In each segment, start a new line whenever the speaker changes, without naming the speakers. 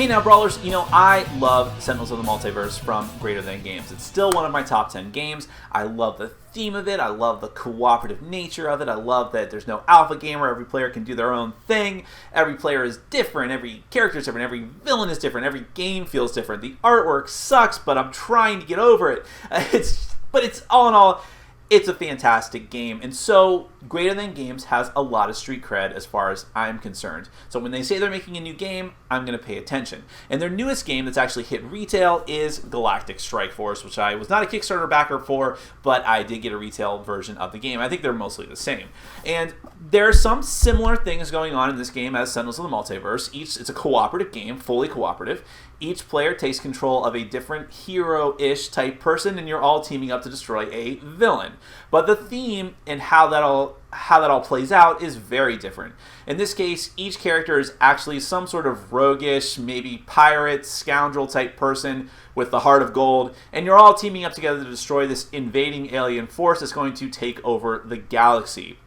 Hey now, Brawlers, you know, I love Sentinels of the Multiverse from Greater Than Games. It's still one of my top 10 games. I love the theme of it. I love the cooperative nature of it. I love that there's no alpha game where every player can do their own thing. Every player is different. Every character is different. Every villain is different. Every game feels different. The artwork sucks, but I'm trying to get over it. But it's all in all, it's a fantastic game. And so Greater Than Games has a lot of street cred as far as I'm concerned. So when they say they're making a new game, I'm going to pay attention. And their newest game that's actually hit retail is Galactic Strike Force, which I was not a Kickstarter backer for, but I did get a retail version of the game. I think they're mostly the same. And there are some similar things going on in this game as Sentinels of the Multiverse. It's a cooperative game, fully cooperative. Each player takes control of a different hero-ish type person, and you're all teaming up to destroy a villain. But the theme and how that all plays out is very different. In this case, each character is actually some sort of roguish, maybe pirate, scoundrel type person with the heart of gold, and you're all teaming up together to destroy this invading alien force that's going to take over the galaxy.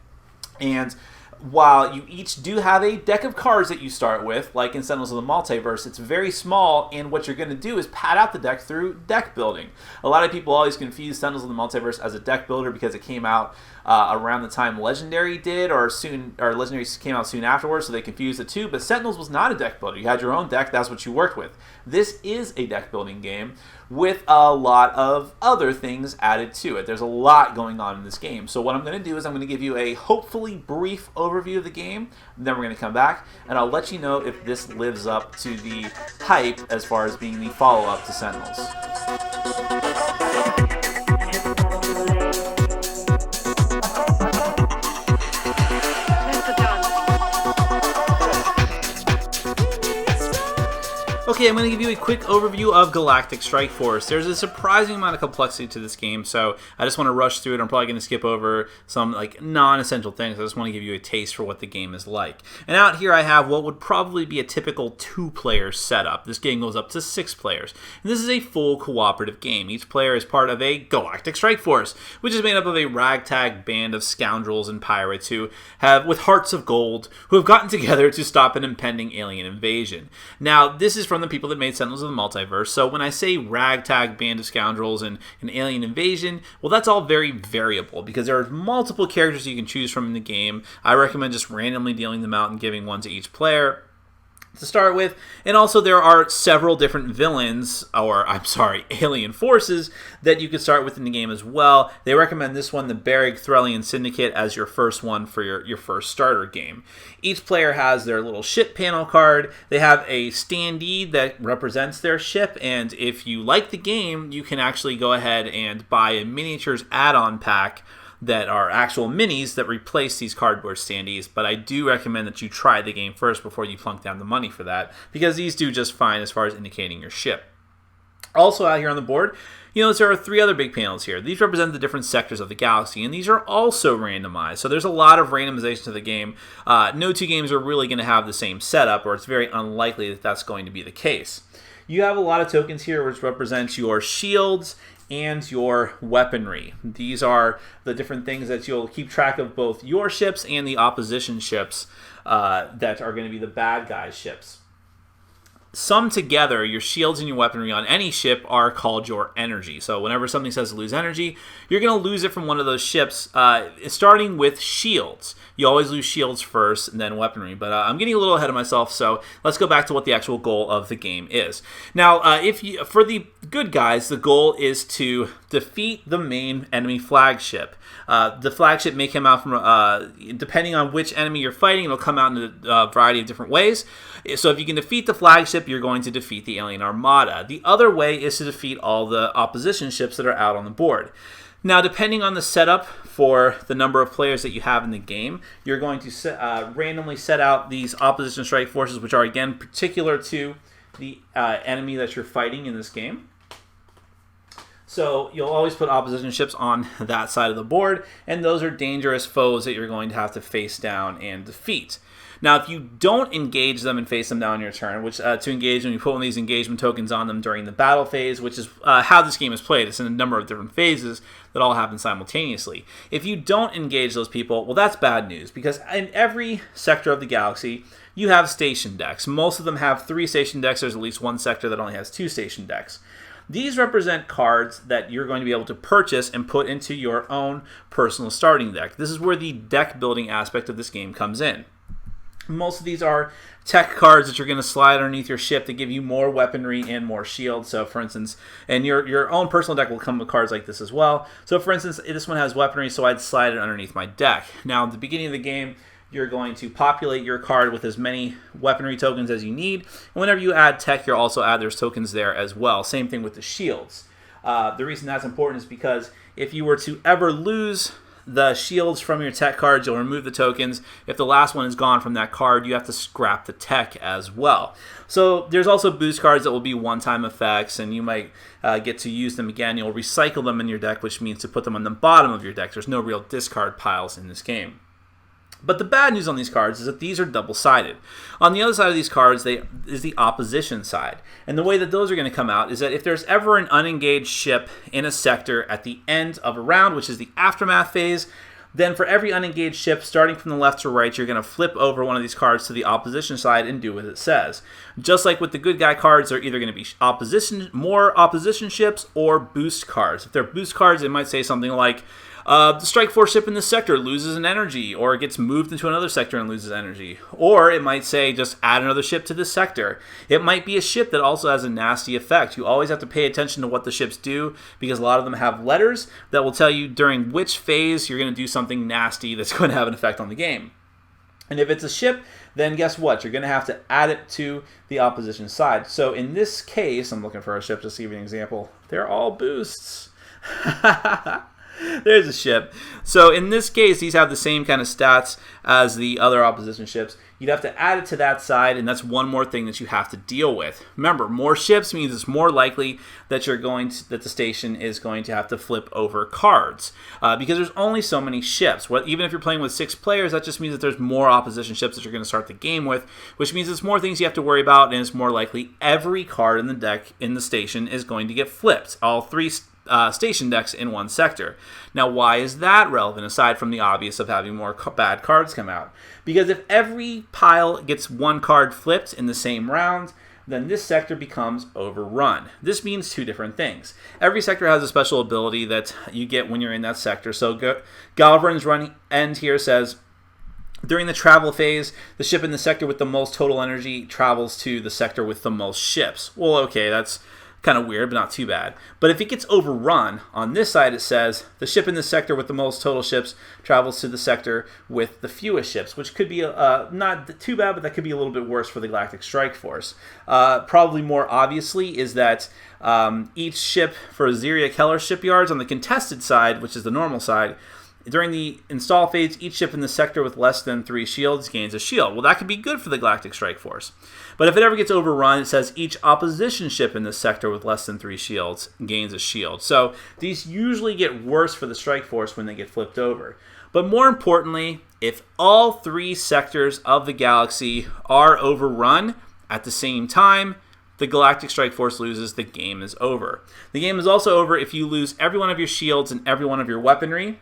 And while you each do have a deck of cards that you start with, like in Sentinels of the Multiverse, it's very small, and what you're going to do is pad out the deck through deck building. A lot of people always confuse Sentinels of the Multiverse as a deck builder because it came out around the time Legendary did, or Legendary came out soon afterwards, so they confused the two. But Sentinels was not a deck builder. You had your own deck, that's what you worked with. This is a deck building game with a lot of other things added to it. There's a lot going on in this game. So what I'm going to do is I'm going to give you a hopefully brief overview of the game, then we're going to come back, and I'll let you know if this lives up to the hype as far as being the follow-up to Sentinels. Okay, I'm going to give you a quick overview of Galactic Strike Force. There's a surprising amount of complexity to this game, so I just want to rush through it. I'm probably going to skip over some non-essential things. I just want to give you a taste for what the game is like. And out here I have what would probably be a typical 2-player setup. This game goes up to 6 players. And this is a full cooperative game. Each player is part of a Galactic Strike Force, which is made up of a ragtag band of scoundrels and pirates with hearts of gold, who have gotten together to stop an impending alien invasion. Now, this is from the people that made Sentinels of the Multiverse, so when I say ragtag band of scoundrels and an alien invasion, well, that's all very variable because there are multiple characters you can choose from in the game. I recommend just randomly dealing them out and giving one to each player to start with. And also there are several different villains, alien forces that you can start with in the game as well. They recommend this one, the Barrig Threllian Syndicate, as your first one for your first starter game. Each player has their little ship panel card. They have a standee that represents their ship, and if you like the game, you can actually go ahead and buy a miniatures add-on pack that are actual minis that replace these cardboard standees, but I do recommend that you try the game first before you plunk down the money for that, because these do just fine as far as indicating your ship. Also out here on the board, you notice there are 3 other big panels here. These represent the different sectors of the galaxy, and these are also randomized, so there's a lot of randomization to the game. No 2 games are really going to have the same setup, or it's very unlikely that that's going to be the case. You have a lot of tokens here which represent your shields and your weaponry. These are the different things that you'll keep track of, both your ships and the opposition ships that are going to be the bad guys' ships. Summed together, your shields and your weaponry on any ship are called your energy. So whenever something says lose energy, you're going to lose it from one of those ships, starting with shields. You always lose shields first and then weaponry, but I'm getting a little ahead of myself, so let's go back to what the actual goal of the game is. Now, for the good guys, the goal is to defeat the main enemy flagship. The flagship may come out from, depending on which enemy you're fighting, it'll come out in a variety of different ways. So if you can defeat the flagship, you're going to defeat the alien armada. The other way is to defeat all the opposition ships that are out on the board. Now, depending on the setup for the number of players that you have in the game, you're going to randomly set out these opposition strike forces, which are, again, particular to the enemy that you're fighting in this game. So you'll always put opposition ships on that side of the board, and those are dangerous foes that you're going to have to face down and defeat. Now, if you don't engage them and face them down your turn, which to engage them, you put one of these engagement tokens on them during the battle phase, which is how this game is played. It's in a number of different phases that all happen simultaneously. If you don't engage those people, well, that's bad news, because in every sector of the galaxy, you have station decks. Most of them have 3 station decks. There's at least one sector that only has 2 station decks. These represent cards that you're going to be able to purchase and put into your own personal starting deck. This is where the deck building aspect of this game comes in. Most of these are tech cards that you're going to slide underneath your ship to give you more weaponry and more shield. So, for instance, and your own personal deck will come with cards like this as well. So, for instance, this one has weaponry, so I'd slide it underneath my deck. Now, at the beginning of the game, you're going to populate your card with as many weaponry tokens as you need. And whenever you add tech, you'll also add those tokens there as well. Same thing with the shields. The reason that's important is because if you were to ever lose the shields from your tech cards, you'll remove the tokens. If the last one is gone from that card, you have to scrap the tech as well. So there's also boost cards that will be one-time effects, and you might get to use them again. You'll recycle them in your deck, which means to put them on the bottom of your deck. There's no real discard piles in this game. But the bad news on these cards is that these are double-sided. On the other side of these cards is the opposition side. And the way that those are going to come out is that if there's ever an unengaged ship in a sector at the end of a round, which is the aftermath phase, then for every unengaged ship, starting from the left to right, you're going to flip over one of these cards to the opposition side and do what it says. Just like with the good guy cards, they're either going to be more opposition ships or boost cards. If they're boost cards, it might say something like, the Strike Force ship in this sector loses an energy, or it gets moved into another sector and loses energy. Or it might say, just add another ship to this sector. It might be a ship that also has a nasty effect. You always have to pay attention to what the ships do, because a lot of them have letters that will tell you during which phase you're going to do something nasty that's going to have an effect on the game. And if it's a ship, then guess what? You're going to have to add it to the opposition side. So in this case, I'm looking for a ship just to give you an example. They're all boosts. There's a ship. So in this case, these have the same kind of stats as the other opposition ships. You'd have to add it to that side, and that's one more thing that you have to deal with. Remember, more ships means it's more likely that that the station is going to have to flip over cards, because there's only so many ships. Even if you're playing with 6 players, that just means that there's more opposition ships that you're going to start the game with, which means it's more things you have to worry about, and it's more likely every card in the deck in the station is going to get flipped. All 3 station decks in one sector. Now, why is that relevant, aside from the obvious of having more bad cards come out? Because if every pile gets one card flipped in the same round, then this sector becomes overrun. This means 2 different things. Every sector has a special ability that you get when you're in that sector. So Galvern's run end here says, during the travel phase, the ship in the sector with the most total energy travels to the sector with the most ships. Well, okay, that's kind of weird, but not too bad. But if it gets overrun, on this side it says the ship in the sector with the most total ships travels to the sector with the fewest ships, which could be not too bad, but that could be a little bit worse for the Galactic Strike Force. Probably more obviously is that each ship for Ziria Keller shipyards on the contested side, which is the normal side, during the install phase, each ship in the sector with less than 3 shields gains a shield. Well, that could be good for the Galactic Strike Force. But if it ever gets overrun, it says each opposition ship in this sector with less than 3 shields gains a shield. So these usually get worse for the Strike Force when they get flipped over. But more importantly, if all 3 sectors of the galaxy are overrun at the same time, the Galactic Strike Force loses, the game is over. The game is also over if you lose every one of your shields and every one of your weaponry,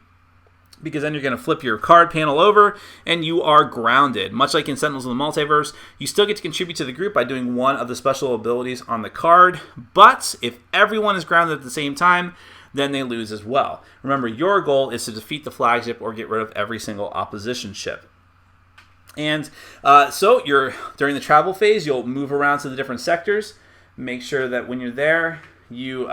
because then you're going to flip your card panel over and you are grounded. Much like in Sentinels of the Multiverse, you still get to contribute to the group by doing one of the special abilities on the card, but if everyone is grounded at the same time, then they lose as well. Remember, your goal is to defeat the flagship or get rid of every single opposition ship. And so during the travel phase, you'll move around to the different sectors. Make sure that when you're there, you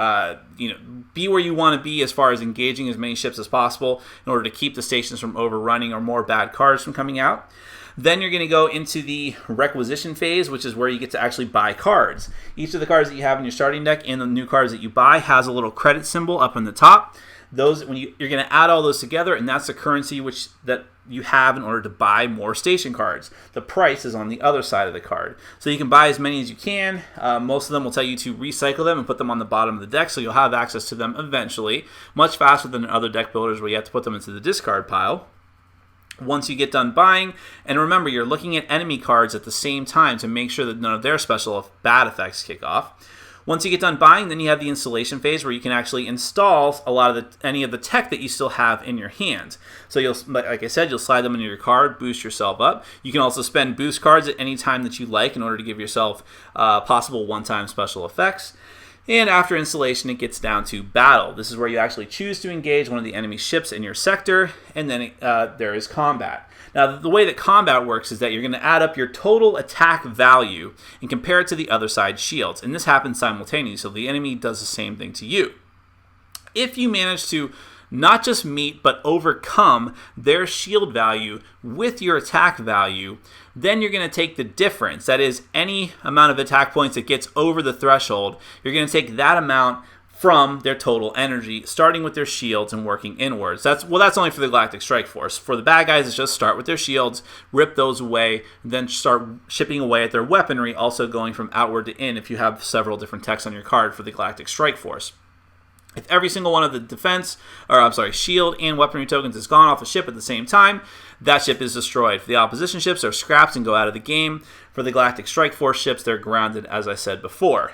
be where you want to be as far as engaging as many ships as possible in order to keep the stations from overrunning or more bad cards from coming out. Then you're going to go into the requisition phase, which is where you get to actually buy cards. Each of the cards that you have in your starting deck and the new cards that you buy has a little credit symbol up in the top. Those, you're going to add all those together, and that's the currency that you have in order to buy more station cards. The price is on the other side of the card. So you can buy as many as you can. Most of them will tell you to recycle them and put them on the bottom of the deck, so you'll have access to them eventually, much faster than other deck builders where you have to put them into the discard pile. Once you get done buying, and remember, you're looking at enemy cards at the same time to make sure that none of their special bad effects kick off. Once you get done buying, then you have the installation phase where you can actually install a lot of any of the tech that you still have in your hand. So you'll, like I said, you'll slide them into your card, boost yourself up. You can also spend boost cards at any time that you like in order to give yourself possible one-time special effects. And after installation, it gets down to battle. This is where you actually choose to engage one of the enemy ships in your sector, and then there is combat. Now, the way that combat works is that you're going to add up your total attack value and compare it to the other side's shields. And this happens simultaneously, so the enemy does the same thing to you. If you manage to not just meet, but overcome their shield value with your attack value, then you're going to take the difference. That is, any amount of attack points that gets over the threshold, you're going to take that amount from their total energy, starting with their shields and working inwards. That's only for the Galactic Strike Force. For the bad guys, it's just start with their shields, rip those away, then start chipping away at their weaponry, also going from outward to in if you have several different techs on your card for the Galactic Strike Force. If every single one of the shield and weaponry tokens is gone off a ship at the same time, that ship is destroyed. For the opposition ships, they're scrapped and go out of the game. For the Galactic Strike Force ships, they're grounded, as I said before.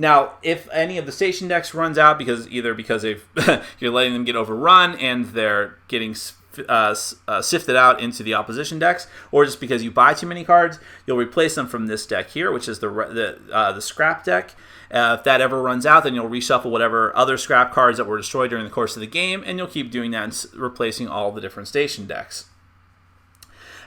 Now, if any of the station decks runs out because you're letting them get overrun and they're getting sifted out into the opposition decks, or just because you buy too many cards, you'll replace them from this deck here, which is the scrap deck. If that ever runs out, then you'll reshuffle whatever other scrap cards that were destroyed during the course of the game, and you'll keep doing that and replacing all the different station decks.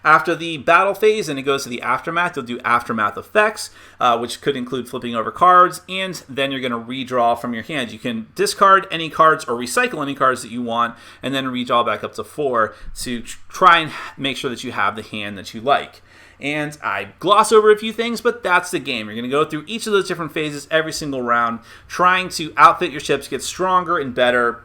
After the battle phase and it goes to the aftermath, you'll do aftermath effects, which could include flipping over cards, and then you're going to redraw from your hand. You can discard any cards or recycle any cards that you want, and then redraw back up to 4 to try and make sure that you have the hand that you like. And I gloss over a few things, but that's the game. You're going to go through each of those different phases every single round, trying to outfit your ships, get stronger and better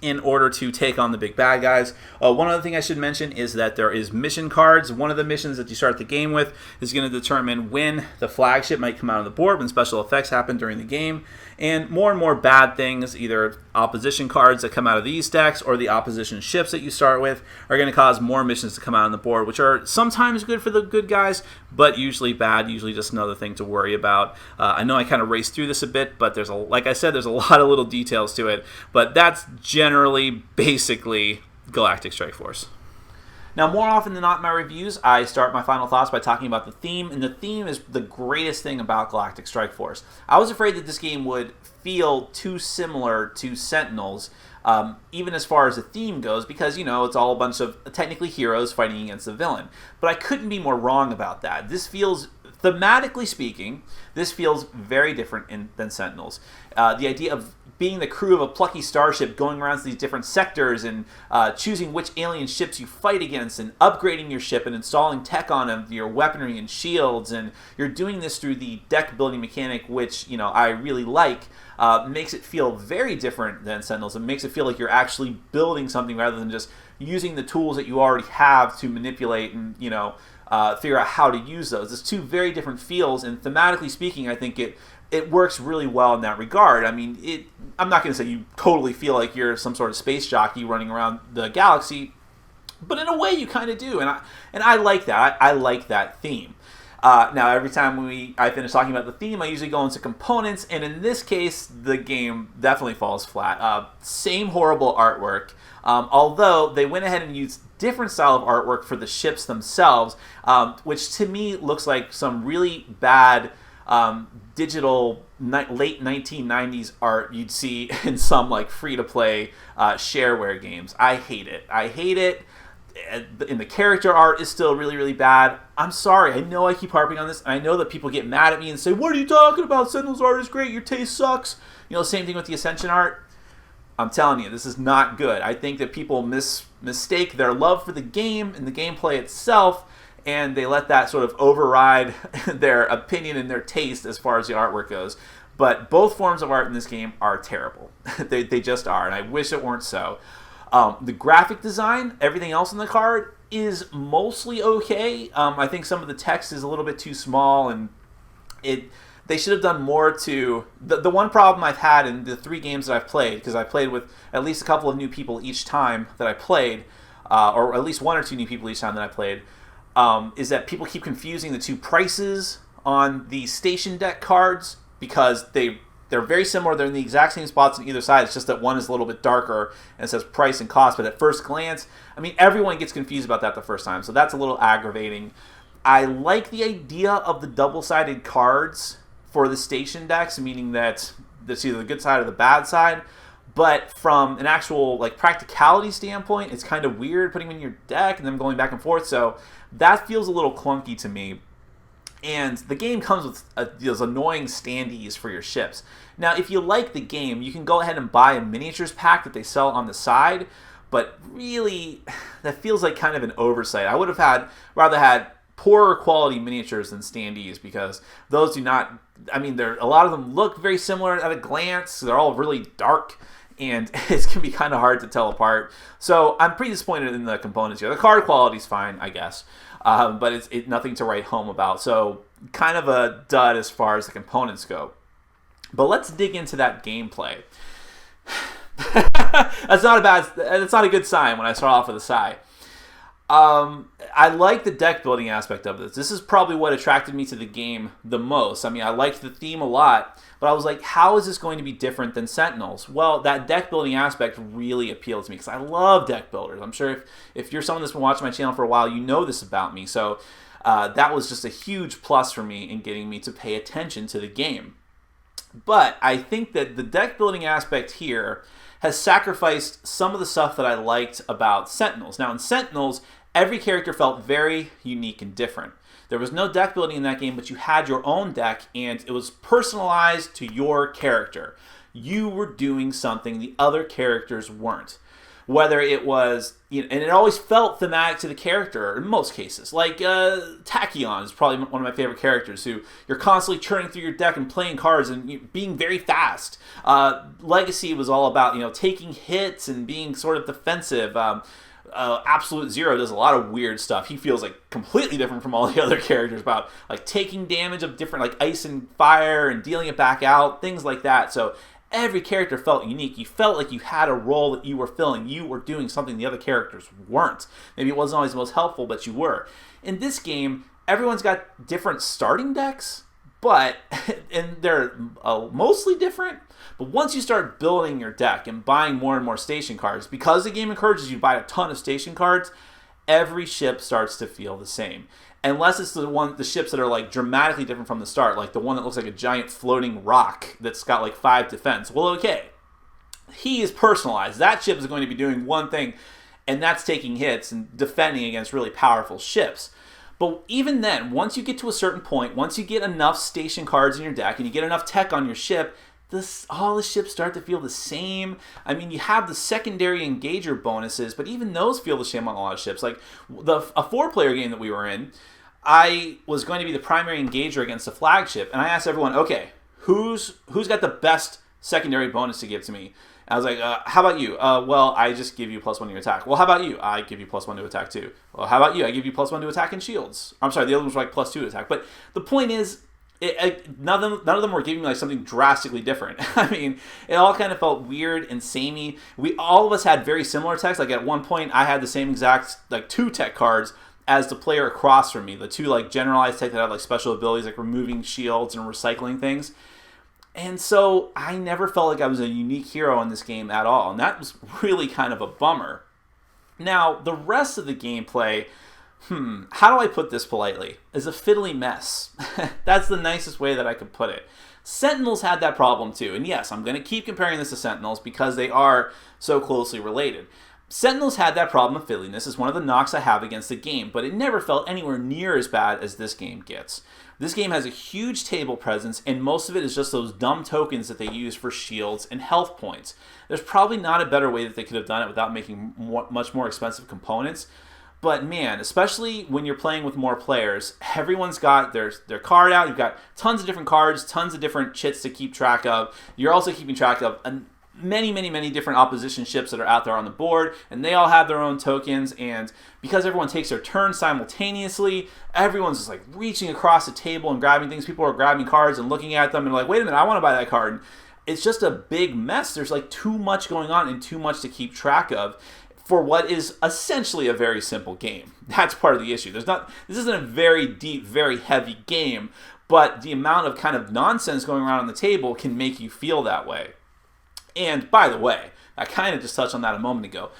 in order to take on the big bad guys. One other thing I should mention is that there is mission cards. One of the missions that you start the game with is going to determine when the flagship might come out on the board, when special effects happen during the game. And more bad things, either opposition cards that come out of these decks or the opposition ships that you start with, are going to cause more missions to come out on the board, which are sometimes good for the good guys, but usually bad, usually just another thing to worry about. I know I kind of raced through this a bit, but like I said, there's a lot of little details to it, but that's generally, basically, Galactic Strike Force. Now, more often than not in my reviews, I start my final thoughts by talking about the theme, and the theme is the greatest thing about Galactic Strike Force. I was afraid that this game would feel too similar to Sentinels, even as far as the theme goes, because, it's all a bunch of technically heroes fighting against a villain. But I couldn't be more wrong about that. This feels, thematically speaking, this feels very different than Sentinels. The idea of being the crew of a plucky starship, going around to these different sectors and choosing which alien ships you fight against and upgrading your ship and installing tech on them, your weaponry and shields, and you're doing this through the deck building mechanic, which I really like, makes it feel very different than Sentinels. It makes it feel like you're actually building something rather than just using the tools that you already have to manipulate and figure out how to use those. It's two very different feels, and thematically speaking, I think it works really well in that regard. I mean, I'm not going to say you totally feel like you're some sort of space jockey running around the galaxy, but in a way you kind of do, and I like that. I like that theme. Now, every time I finish talking about the theme, I usually go into components, and in this case, the game definitely falls flat. Same horrible artwork, although they went ahead and used different style of artwork for the ships themselves, which to me looks like some really bad digital late 1990s art you'd see in some free-to-play shareware games. I hate it. And the character art is still really, really bad. I'm sorry. I know I keep harping on this. I know that people get mad at me and say, "What are you talking about? Sentinel's art is great. Your taste sucks." Same thing with the Ascension art. I'm telling you, this is not good. I think that people mistake their love for the game and the gameplay itself, and they let that sort of override their opinion and their taste as far as the artwork goes. But both forms of art in this game are terrible. They just are, and I wish it weren't so. The graphic design, everything else on the card, is mostly okay. I think some of the text is a little bit too small, and they should have done more to... The one problem I've had in the 3 games that I've played, because I played with at least a couple of new people each time that I played, or at least 1 or 2 new people each time that I played, is that people keep confusing the 2 prices on the station deck cards because they're very similar. They're in the exact same spots on either side. It's just that one is a little bit darker and it says price and cost. But at first glance, I mean, everyone gets confused about that the first time. So that's a little aggravating. I like the idea of the double-sided cards for the station decks, meaning that it's either the good side or the bad side. But from an actual like practicality standpoint, it's kind of weird putting them in your deck and then going back and forth. So that feels a little clunky to me. And the game comes with those annoying standees for your ships. Now, if you like the game, you can go ahead and buy a miniatures pack that they sell on the side. But really, that feels like kind of an oversight. I would have rather had poorer quality miniatures than standees because those do not. I mean, a lot of them look very similar at a glance. They're all really dark, and it's going to be kind of hard to tell apart. So I'm pretty disappointed in the components here. The card quality's fine, I guess. But it's nothing to write home about. So kind of a dud as far as the components go. But let's dig into that gameplay. That's not a good sign when I start off with a sigh. I like the deck building aspect of this. This is probably what attracted me to the game the most. I mean, I liked the theme a lot, but I was like, how is this going to be different than Sentinels? Well, that deck building aspect really appealed to me because I love deck builders. I'm sure if you're someone that's been watching my channel for a while, you know this about me. So that was just a huge plus for me in getting me to pay attention to the game. But I think that the deck building aspect here has sacrificed some of the stuff that I liked about Sentinels. Now, in Sentinels, every character felt very unique and different. There was no deck building in that game, but you had your own deck, and it was personalized to your character. You were doing something the other characters weren't. Whether it was, and it always felt thematic to the character in most cases. Like Tachyon is probably one of my favorite characters, who you're constantly churning through your deck and playing cards and being very fast. Legacy was all about taking hits and being sort of defensive. Absolute Zero does a lot of weird stuff. He feels like completely different from all the other characters, about like taking damage of different like ice and fire and dealing it back out, things like that. So every character felt unique. You felt like you had a role that you were filling. You were doing something the other characters weren't. Maybe it wasn't always the most helpful, but you were. In this game, everyone's got different starting decks, and they're mostly different. But once you start building your deck and buying more and more station cards, because the game encourages you to buy a ton of station cards, every ship starts to feel the same. Unless it's the ships that are like dramatically different from the start, like the one that looks like a giant floating rock that's got like 5 defense. Well, okay, he is personalized. That ship is going to be doing one thing, and that's taking hits and defending against really powerful ships. But even then, once you get to a certain point, once you get enough station cards in your deck and you get enough tech on your ship, all the ships start to feel the same. I mean, you have the secondary engager bonuses, but even those feel the same on a lot of ships. Like a 4-player game that we were in, I was going to be the primary engager against the flagship, and I asked everyone, okay, who's got the best secondary bonus to give to me? And I was like, how about you? Well, I just give you +1 to your attack. Well, how about you? I give you +1 to attack too. Well, how about you? I give you +1 to attack and shields. I'm sorry, the other ones were like +2 to attack. But the point is, none of them were giving me like something drastically different. I mean, it all kind of felt weird and samey. All of us had very similar techs. Like at one point, I had the same exact like 2 tech cards as the player across from me. The 2 like generalized tech that have like special abilities, like removing shields and recycling things. And so I never felt like I was a unique hero in this game at all, and that was really kind of a bummer. Now, the rest of the gameplay, how do I put this politely, is a fiddly mess. That's the nicest way that I could put it. Sentinels had that problem too, and yes, I'm going to keep comparing this to Sentinels because they are so closely related. Sentinels had that problem of fiddliness. It's one of the knocks I have against the game, but it never felt anywhere near as bad as this game gets. This game has a huge table presence, and most of it is just those dumb tokens that they use for shields and health points. There's probably not a better way that they could have done it without making much more expensive components. But man, especially when you're playing with more players, everyone's got their card out. You've got tons of different cards, tons of different chits to keep track of. You're also keeping track of many different opposition ships that are out there on the board, and they all have their own tokens. And because everyone takes their turn simultaneously, everyone's just like reaching across the table and grabbing things. People are grabbing cards and looking at them and like, wait a minute, I want to buy that card. It's just a big mess. There's like too much going on and too much to keep track of. for what is essentially a very simple game. That's part of the issue. This isn't a very deep, very heavy game, but the amount of kind of nonsense going around on the table can make you feel that way. And by the way, I kind of just touched on that a moment ago.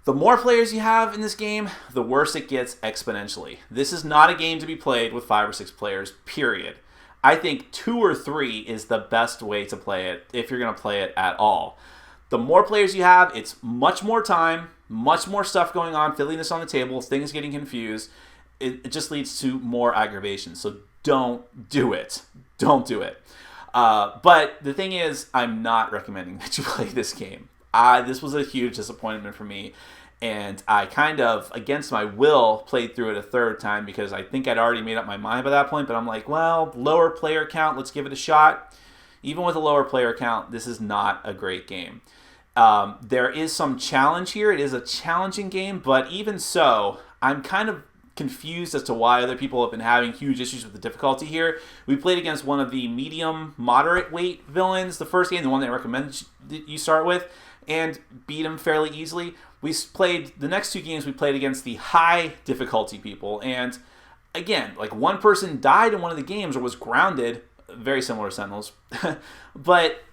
The more players you have in this game, the worse it gets exponentially. This is not a game to be played with 5 or 6 players, period. I think 2 or 3 is the best way to play it if you're going to play it at all. The more players you have, it's much more time, much more stuff going on, fiddliness on the table, things getting confused. It just leads to more aggravation. So don't do it. Don't do it. But the thing is, I'm not recommending that you play this game. This was a huge disappointment for me, and I kind of, against my will, played through it a third time because I think I'd already made up my mind by that point, but I'm like, well, lower player count, let's give it a shot. Even with a lower player count, this is not a great game. There is some challenge here. It is a challenging game, but even so, I'm kind of confused as to why other people have been having huge issues with the difficulty here. We played against one of the medium, moderate weight villains the first game, the one that I recommend you start with, and beat him fairly easily. We played the next 2 games. We played against the high difficulty people, and again, like one person died in one of the games or was grounded, very similar to Sentinels. But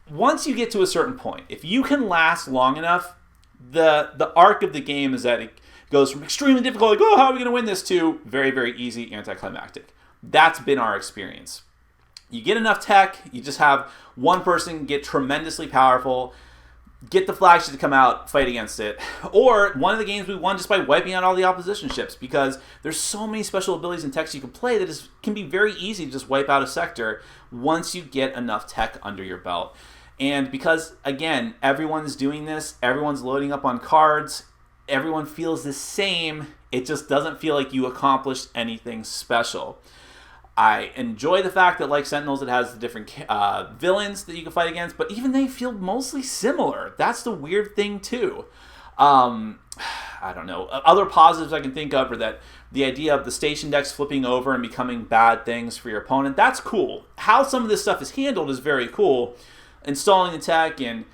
once you get to a certain point, if you can last long enough, the arc of the game is that it goes from extremely difficult, like, oh, how are we going to win this, to very, very easy, anticlimactic. That's been our experience. You get enough tech, you just have one person get tremendously powerful, get the flagship to come out, fight against it. Or one of the games we won just by wiping out all the opposition ships, because there's so many special abilities and techs you can play that it can be very easy to just wipe out a sector once you get enough tech under your belt. And because, again, everyone's doing this, everyone's loading up on cards, everyone feels the same, it just doesn't feel like you accomplished anything special. I enjoy the fact that, like Sentinels, it has the different villains that you can fight against, but even they feel mostly similar. That's the weird thing, too. I don't know. Other positives I can think of are that the idea of the station decks flipping over and becoming bad things for your opponent, that's cool. How some of this stuff is handled is very cool. Installing the tech and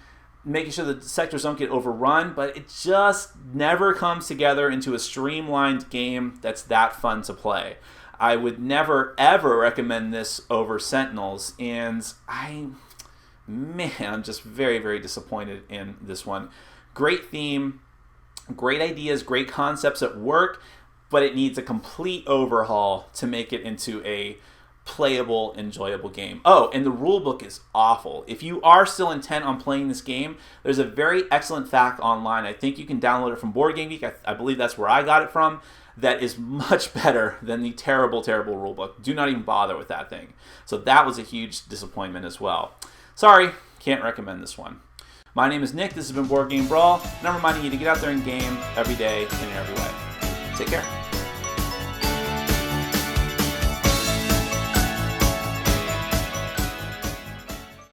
making sure that the sectors don't get overrun, but it just never comes together into a streamlined game that's that fun to play. I would never, ever recommend this over Sentinels, and I'm just very, very disappointed in this one. Great theme, great ideas, great concepts at work, but it needs a complete overhaul to make it into a playable, enjoyable game. Oh, and the rulebook is awful. If you are still intent on playing this game, there's a very excellent FAQ online. I think you can download it from Board Game Geek. I believe that's where I got it from. That is much better than the terrible, terrible rulebook. Do not even bother with that thing. So that was a huge disappointment as well. Sorry, can't recommend this one. My name is Nick. This has been Board Game Brawl, and I'm reminding you to get out there and game every day and in every way. Take care.